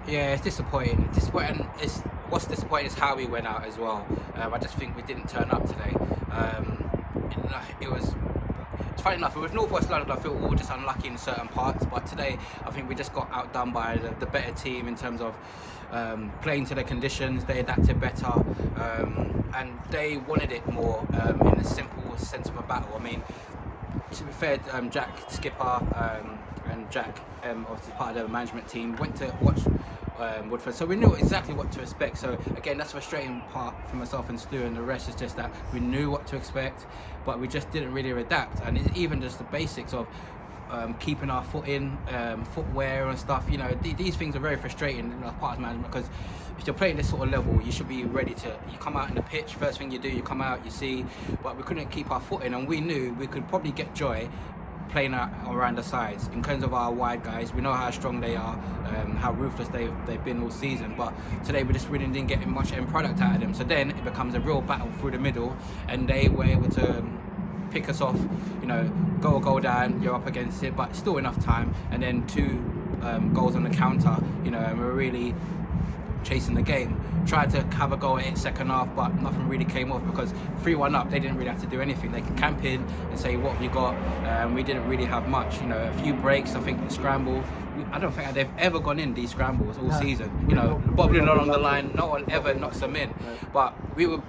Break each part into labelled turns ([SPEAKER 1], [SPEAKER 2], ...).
[SPEAKER 1] Yeah, it's disappointing. Disappointing. What's disappointing is how we went out as well. I just think we didn't turn up today. It was. It's funny enough, with North West London, I feel we were just unlucky in certain parts. But today, I think we just got outdone by the better team in terms of playing to their conditions. They adapted better, and they wanted it more in a simple sense of a battle. I mean, to be fair, Jack Skipper and Jack, obviously part of the management team, went to watch Woodford, so we knew exactly what to expect. So again, that's the frustrating part for myself and Stu, and the rest is just that we knew what to expect, but we just didn't really adapt. And it's even just the basics of keeping our foot in, footwear and stuff. You know, these things are very frustrating as part of management, because if you're playing this sort of level, you should be ready to. You come out in the pitch, first thing you do, you come out, you see. But we couldn't keep our foot in, and we knew we could probably get joy playing around the sides. In terms of our wide guys, we know how strong they are, how ruthless they've been all season, but today we just really didn't get much end product out of them. So then it becomes a real battle through the middle, and they were able to pick us off, you know, go down, you're up against it, but still enough time, and then 2 goals on the counter, you know, and we're really chasing the game. Tried to have a go at it second half, but nothing really came off, because 3-1 up, they didn't really have to do anything. They could camp in and say, what have you got? We didn't really have much, you know, a few breaks. I think the scramble, I don't think they've ever gone in these scrambles all season. You know, bobbling along the line, no one ever knocks them in. But we were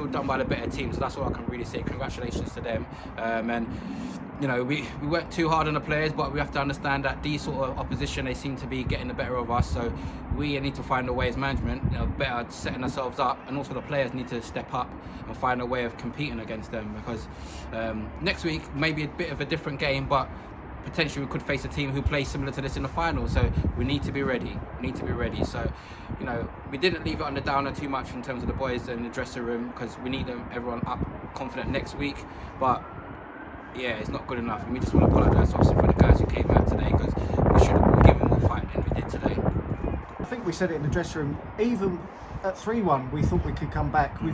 [SPEAKER 1] done by the better team, so that's all I can really say. Congratulations to them. And you know, we weren't too hard on the players, but we have to understand that these sort of opposition, they seem to be getting the better of us. So we need to find a way as management, you know, better setting ourselves up, and also the players need to step up and find a way of competing against them, because next week maybe a bit of a different game, but potentially we could face a team who plays similar to this in the final. So we need to be ready. So, you know, we didn't leave it on the downer too much in terms of the boys in the dressing room, because we need everyone up confident next week. But yeah, it's not good enough, and we just want to apologise obviously for the guys who came out today, because we should have given more fight than we did today.
[SPEAKER 2] I think we said it in the dressing room, even at 3-1 we thought we could come back. We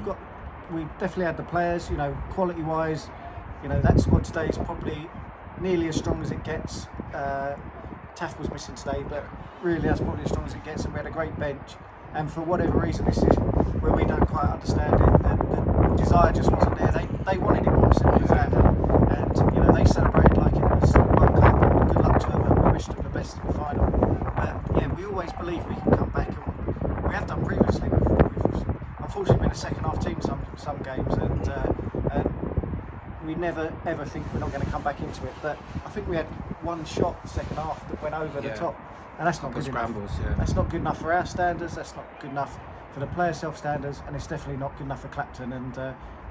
[SPEAKER 2] definitely had the players, you know, quality wise, you know, that squad today is probably nearly as strong as it gets. Taff was missing today, but really that's probably as strong as it gets, and we had a great bench. And for whatever reason, this is where we don't quite understand it, the desire just wasn't there. They wanted it more simple as that, and you know, they celebrated like it was World Cup. Good luck to them, and we wished them the best in the final. But yeah, we always believe we can come back, and we have done previously. We've unfortunately been a second half team some games, and we never ever think we're not going to come back into it. But I think we had one shot second half that went over the top, and that's not good enough. That's not good enough for our standards. That's not good enough for the players' self-standards, and it's definitely not good enough for Clapton. And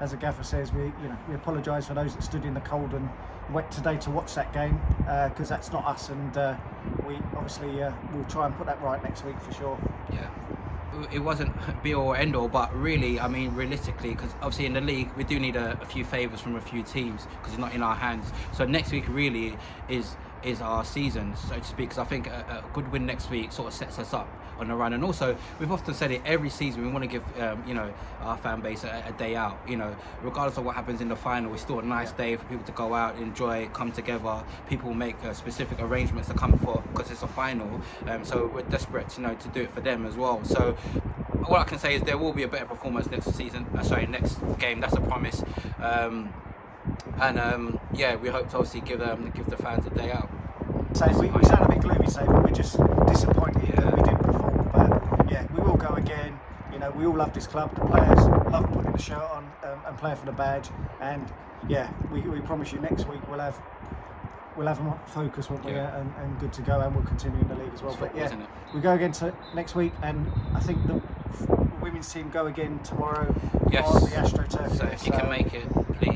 [SPEAKER 2] as the gaffer says, we apologise for those that stood in the cold and wet today to watch that game, because that's not us, and we obviously will try and put that right next week for sure.
[SPEAKER 1] Yeah. It wasn't be all or end all, but really, I mean, realistically, because obviously in the league we do need a few favours from a few teams, because it's not in our hands. So next week really is our season, so to speak, because I think a good win next week sort of sets us up on the run. And also, we've often said it every season, we want to give you know, our fan base a day out. You know, regardless of what happens in the final, it's still a nice day for people to go out, enjoy, come together. People make specific arrangements to come for, because it's a final. So we're desperate, you know, to do it for them as well. So all I can say is there will be a better performance next season. Next game. That's a promise. Yeah, we hope to obviously give the fans a day out.
[SPEAKER 2] So we sound a bit gloomy today, but we're just disappointed that we didn't perform. But yeah, we will go again. You know, we all love this club. The players love putting the shirt on and playing for the badge. And yeah, we promise you next week we'll have them focused, won't we? And good to go, and we'll continue in the league as well. But yeah, we go again next week, and I think the women's team go again tomorrow on the AstroTurf.
[SPEAKER 1] So if you can make it, please.